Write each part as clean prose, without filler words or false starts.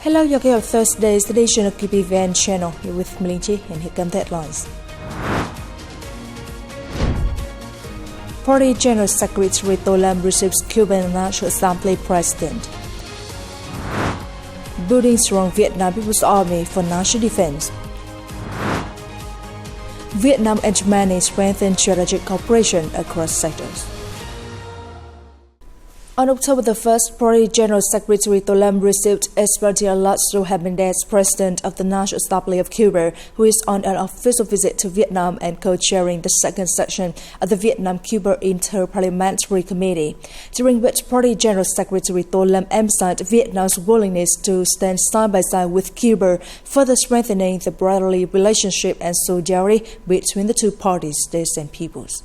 Hello, you're here Thursday's edition of QPVN channel. You're with Melinchi, and here come the headlines. Party General Secretary Tolam receives Cuban National Assembly President. Building strong Vietnam People's Army for national defense. Vietnam and Germany strengthen strategic cooperation across sectors. On October the 1st, Party General Secretary Tolam received Espartia Lazo Hernandez, President of the National Assembly of Cuba, who is on an official visit to Vietnam and co-chairing the second session of the Vietnam-Cuba Inter-Parliamentary Committee, during which Party General Secretary Tolam emphasized Vietnam's willingness to stand side by side with Cuba, further strengthening the brotherly relationship and solidarity between the two parties, states and peoples.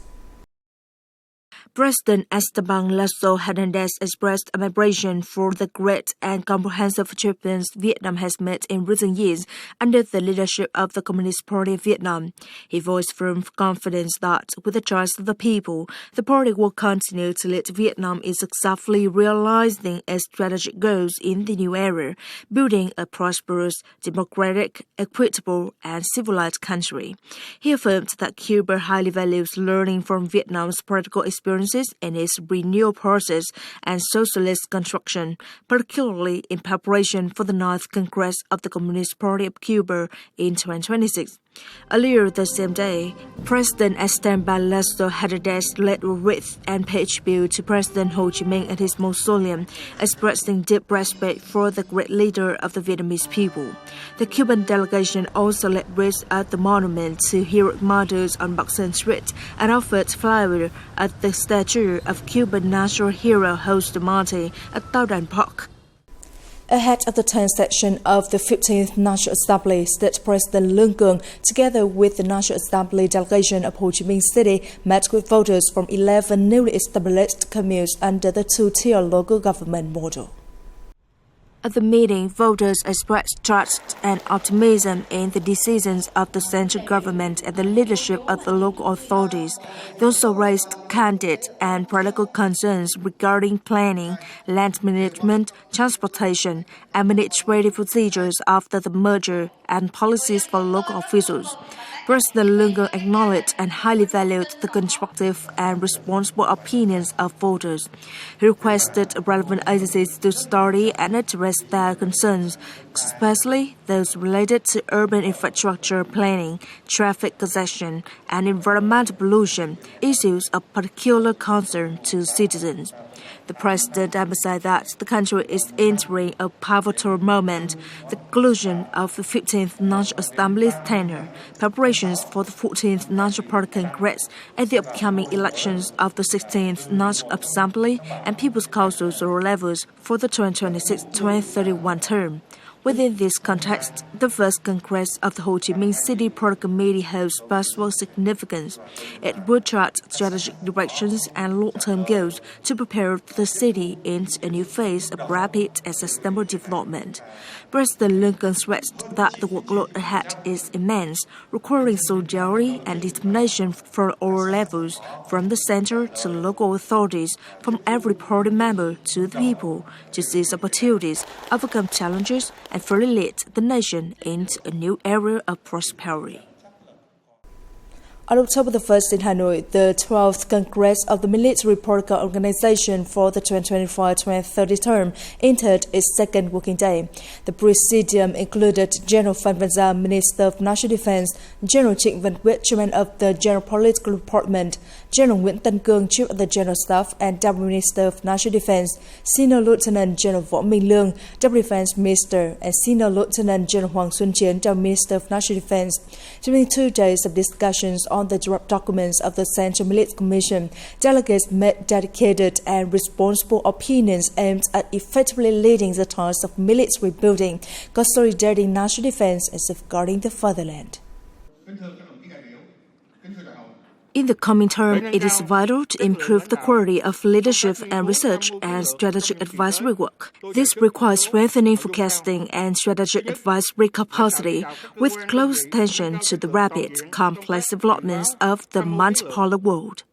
President Esteban Lazo Hernandez expressed admiration for the great and comprehensive achievements Vietnam has made in recent years under the leadership of the Communist Party of Vietnam. He voiced firm confidence that, with the trust of the people, the party will continue to lead Vietnam in successfully realizing its strategic goals in the new era, building a prosperous, democratic, equitable, and civilized country. He affirmed that Cuba highly values learning from Vietnam's political experience in its renewal process and socialist construction, particularly in preparation for the 9th Congress of the Communist Party of Cuba in 2026. Earlier the same day, President Esteban Lazo Hernandez led a wreath and paid tribute to President Ho Chi Minh at his mausoleum, expressing deep respect for the great leader of the Vietnamese people. The Cuban delegation also led wreaths at the monument to heroic martyrs on Boxing Street and offered flowers at the statue of Cuban national hero Jose Marti at Taudan Park. Ahead of the 10th session of the 15th National Assembly, State President Lương Cường, together with the National Assembly delegation of Ho Chi Minh City, met with voters from 11 newly established communes under the two-tier local government model. At the meeting, voters expressed trust and optimism in the decisions of the central government and the leadership of the local authorities. They also raised candid and practical concerns regarding planning, land management, transportation, administrative procedures after the merger, and policies for local officials. President Lương Cường acknowledged and highly valued the constructive and responsible opinions of voters. He requested relevant agencies to study and address their concerns, especially those related to urban infrastructure planning, traffic congestion, and environmental pollution, issues of particular concern to citizens. The president emphasized that the country is entering a pivotal moment, the conclusion of the 15th National Assembly's tenure, preparations for the 14th National Party Congress, and the upcoming elections of the 16th National Assembly and People's Councils levels for the 2026-2031 term. Within this context, the first Congress of the Ho Chi Minh City Party Committee holds special significance. It will chart strategic directions and long-term goals to prepare the city into a new phase of rapid and sustainable development. President Lương Cường stressed that the workload ahead is immense, requiring solidarity and determination for all levels, from the center to local authorities, from every party member to the people, to seize opportunities, overcome challenges, and fully lead the nation into a new era of prosperity. On October the 1st in Hanoi, the 12th Congress of the Military Political Organization for the 2025-2030 term entered its second working day. The presidium included General Phan Van Gia, Minister of National Defense, General Trịnh Văn Quyết, Chairman of the General Political Department, General Nguyễn Tân Cương, Chief of the General Staff and Deputy Minister of National Defense, Senior Lieutenant General Võ Minh Lương, Deputy Defense Minister, and Senior Lieutenant General Hoàng Xuân Chiến, Deputy Minister of National Defense. During 2 days of discussions on the draft documents of the Central Military Commission, delegates made dedicated and responsible opinions aimed at effectively leading the task of military building, consolidating national defense, and safeguarding the fatherland. In the coming term, it is vital to improve the quality of leadership and research and strategic advisory work. This requires strengthening forecasting and strategic advisory capacity with close attention to the rapid, complex developments of the multipolar world.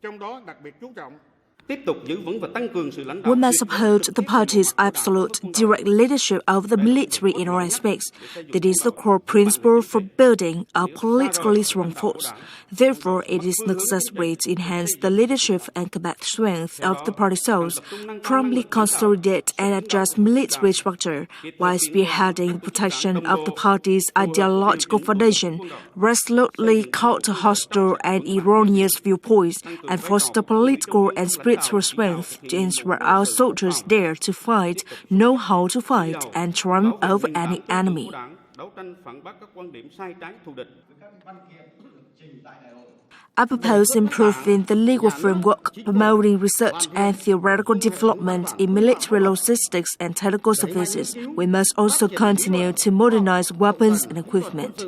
We must uphold the party's absolute direct leadership over the military in all aspects. That is the core principle for building a politically strong force. Therefore, it is necessary to enhance the leadership and combat strength of the party cells, promptly consolidate and adjust military structure, while spearheading the protection of the party's ideological foundation, resolutely counter hostile and erroneous viewpoints, and foster political and spiritual strength to ensure our soldiers dare to fight, know how to fight, and triumph over any enemy. I propose improving the legal framework, promoting research and theoretical development in military logistics and technical services. We must also continue to modernize weapons and equipment.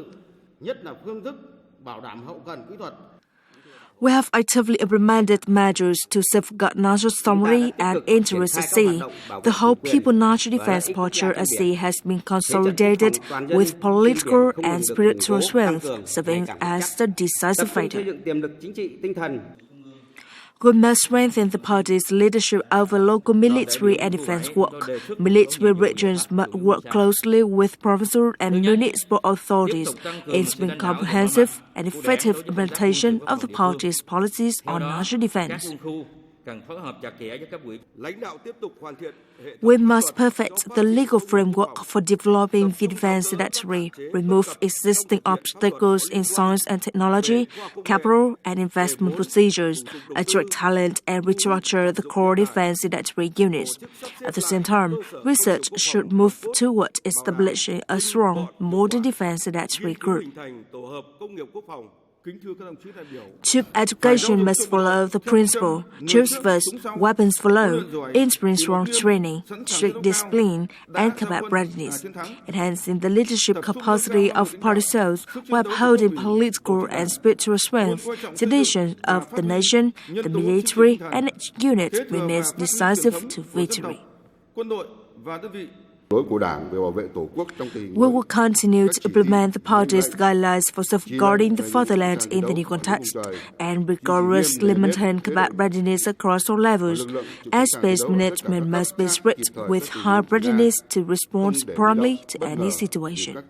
We have actively implemented measures to safeguard national sovereignty and interests at sea. The whole People's National Defense posture at sea has been consolidated with political and spiritual strength, serving as the decisive factor. We must strengthen the party's leadership over local military and defense work. Military regions must work closely with provincial and municipal authorities, ensuring comprehensive and effective implementation of the party's policies on national defense. We must perfect the legal framework for developing the defense industry, remove existing obstacles in science and technology, capital and investment procedures, attract talent and restructure the core defense industry units. At the same time, research should move toward establishing a strong, modern defense industry group. Troop education must follow the principle, troops first, weapons follow, ensuring strong training, strict discipline, and combat readiness, enhancing the leadership capacity of party cells while upholding political and spiritual strength. The tradition of the nation, the military, and its unit remains decisive to victory. We will continue to implement the party's guidelines for safeguarding the fatherland in the new context and rigorously maintain combat readiness across all levels. Airspace management must be strict with high readiness to respond promptly to any situation.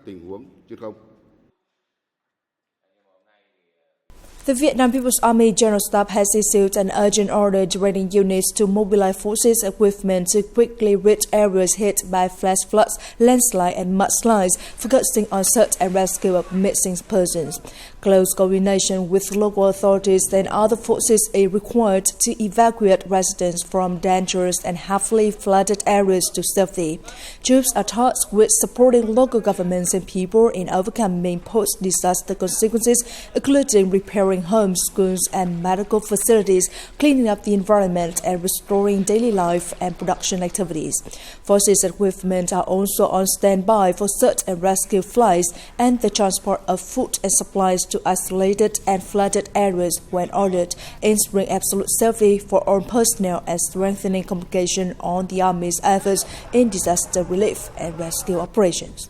The Vietnam People's Army General Staff has issued an urgent order directing units to mobilize forces and equipment to quickly reach areas hit by flash floods, landslides, and mudslides, focusing on search and rescue of missing persons. Close coordination with local authorities and other forces is required to evacuate residents from dangerous and heavily flooded areas to safety. Troops are tasked with supporting local governments and people in overcoming post-disaster consequences, including repairing homes, schools, and medical facilities, cleaning up the environment, and restoring daily life and production activities. Forces and equipment are also on standby for search and rescue flights and the transport of food and supplies to isolated and flooded areas when ordered, ensuring absolute safety for all personnel and strengthening communication on the Army's efforts in disaster relief and rescue operations.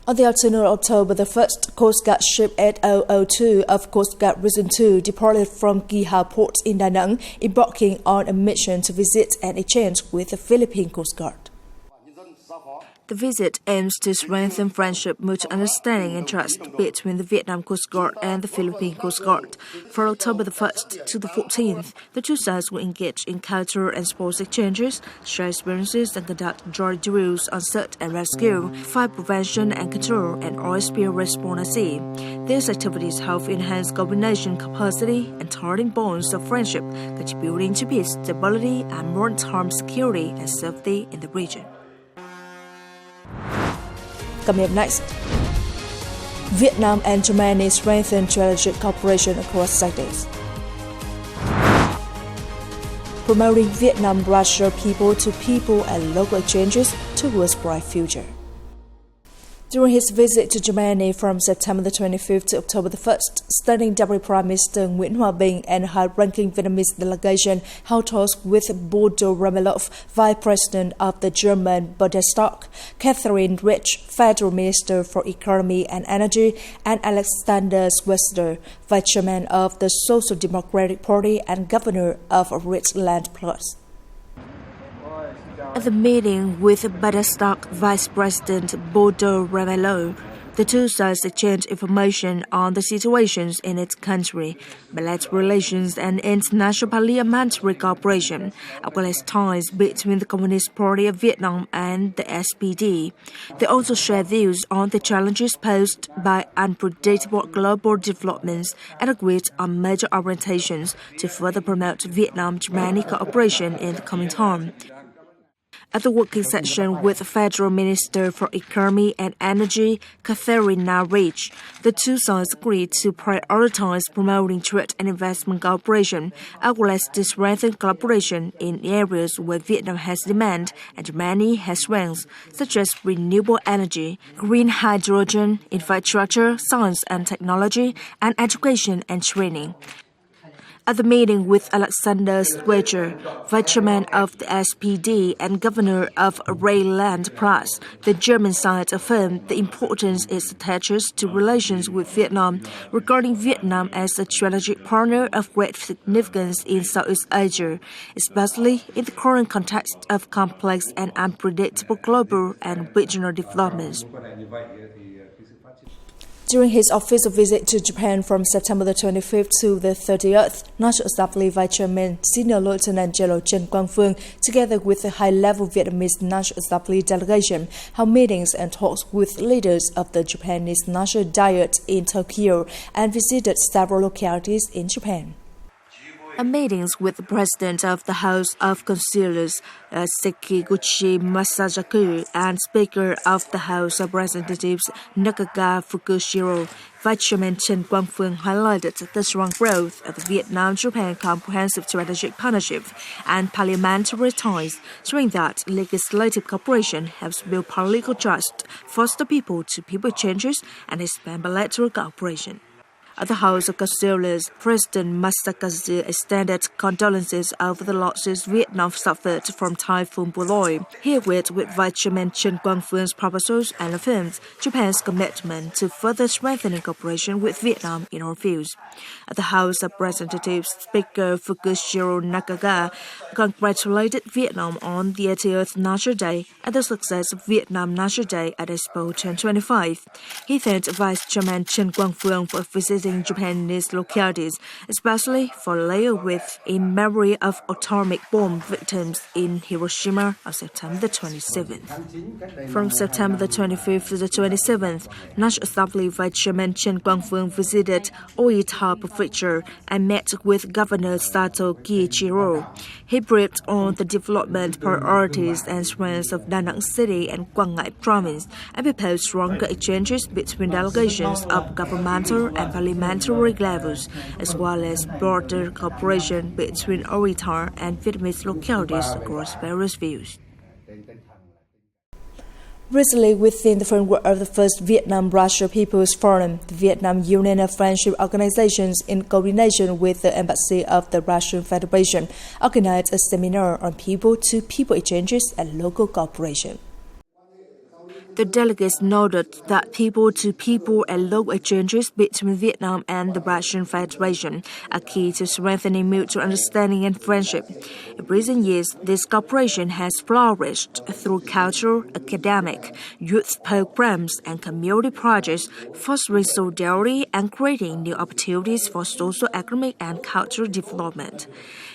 On the afternoon of October the 1st, Coast Guard ship 8002 of Coast Guard Region 2 departed from Kỳ Hà Port in Da Nang, embarking on a mission to visit and exchange with the Philippine Coast Guard. The visit aims to strengthen friendship, mutual understanding and trust between the Vietnam Coast Guard and the Philippine Coast Guard. For October the 1st to the 14th, the two sides will engage in cultural and sports exchanges, share experiences and conduct joint drills on search and rescue, fire prevention and control, and oil spill response at sea. These activities help enhance coordination capacity and targeting bonds of friendship, contributing to peace, stability, and maritime security and safety in the region. Coming up next, Vietnam and Germany strengthen strategic cooperation across sectors. Promoting Vietnam-Russia people-to-people and local exchanges towards bright future. During his visit to Germany from September the 25th to October the 1st, Standing Deputy Prime Minister Nguyễn Hòa Bình and high-ranking Vietnamese delegation held talks with Bodo Ramelow, Vice President of the German Bundestag, Catherine Rich, Federal Minister for Economy and Energy, and Alexander Schweitzer, Vice Chairman of the Social Democratic Party and Governor of Rhineland Plus. At the meeting with Bundestag Vice President Bodo Ramelow, the two sides exchanged information on the situations in its country, bilateral relations and international parliamentary cooperation, as well as ties between the Communist Party of Vietnam and the SPD. They also shared views on the challenges posed by unpredictable global developments and agreed on major orientations to further promote Vietnam-Germany cooperation in the coming time. At the working session with the Federal Minister for Economy and Energy, Catherine Rich, the two sides agreed to prioritize promoting trade and investment cooperation, as well as to strengthen collaboration in areas where Vietnam has demand and Germany has strengths, such as renewable energy, green hydrogen, infrastructure, science and technology, and education and training. At the meeting with Alexander Schweitzer, Vice Chairman of the SPD and Governor of Rhineland Plus, the German side affirmed the importance it attaches to relations with Vietnam, regarding Vietnam as a strategic partner of great significance in Southeast Asia, especially in the current context of complex and unpredictable global and regional developments. During his official visit to Japan from September the 25th to the 30th, National Assembly Vice Chairman Senior Lieutenant General Trần Quang Phương, together with the high-level Vietnamese National Assembly delegation, held meetings and talks with leaders of the Japanese National Diet in Tokyo and visited several localities in Japan. At meetings with the President of the House of Councillors, Sekiguchi Masajaku, and Speaker of the House of Representatives, Nagaga Fukushiro, Vice Chairman Trần Quang Phương highlighted the strong growth of the Vietnam-Japan Comprehensive Strategic Partnership and parliamentary ties, showing that legislative cooperation helps build political trust, foster people-to-people exchanges, and expand bilateral cooperation. At the House of Councillors, President Masakazu extended condolences over the losses Vietnam suffered from Typhoon Boloy. He agreed with Vice Chairman Trần Quang Phương proposals and affirmed Japan's commitment to further strengthening cooperation with Vietnam in all fields. At the House of Representatives, Speaker Fukushiro Nagaga congratulated Vietnam on the 80th National Day and the success of Vietnam National Day at Expo 2025. He thanked Vice Chairman Trần Quang Phương for visiting Japanese localities, especially for layawith in memory of atomic bomb victims in Hiroshima on September the 27th. From September the 25th to the 27th, National Assembly Vice Chairman Trần Quang Phương visited Oita Prefecture and met with Governor Sato Kiichiro. He briefed on the development priorities and strengths of Da Nang City and Quang Ngai Province and proposed stronger exchanges between delegations of governmental and parliamentary levels, as well as broader cooperation between Oita and Vietnamese localities across various fields. Recently, within the framework of the first Vietnam-Russia People's Forum, the Vietnam Union of Friendship Organizations, in coordination with the Embassy of the Russian Federation, organized a seminar on people-to-people exchanges and local cooperation. The delegates noted that people-to-people and local exchanges between Vietnam and the Russian Federation are key to strengthening mutual understanding and friendship. In recent years, this cooperation has flourished through cultural, academic, youth programs, and community projects, fostering solidarity and creating new opportunities for social, economic, and cultural development.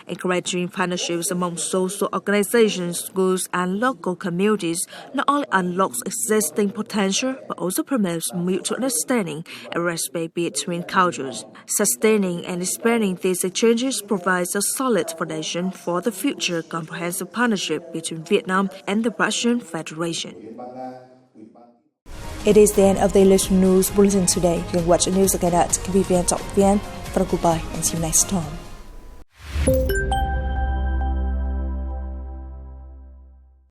Encouraging partnerships among social organizations, schools, and local communities not only unlocks existing potential but also promotes mutual understanding and respect between cultures. Sustaining and expanding these exchanges provides a solid foundation for the future comprehensive partnership between Vietnam and the Russian Federation. It is the end of the English News Bulletin today. You can watch the news again at CUBAN.vn. For goodbye and see you next time.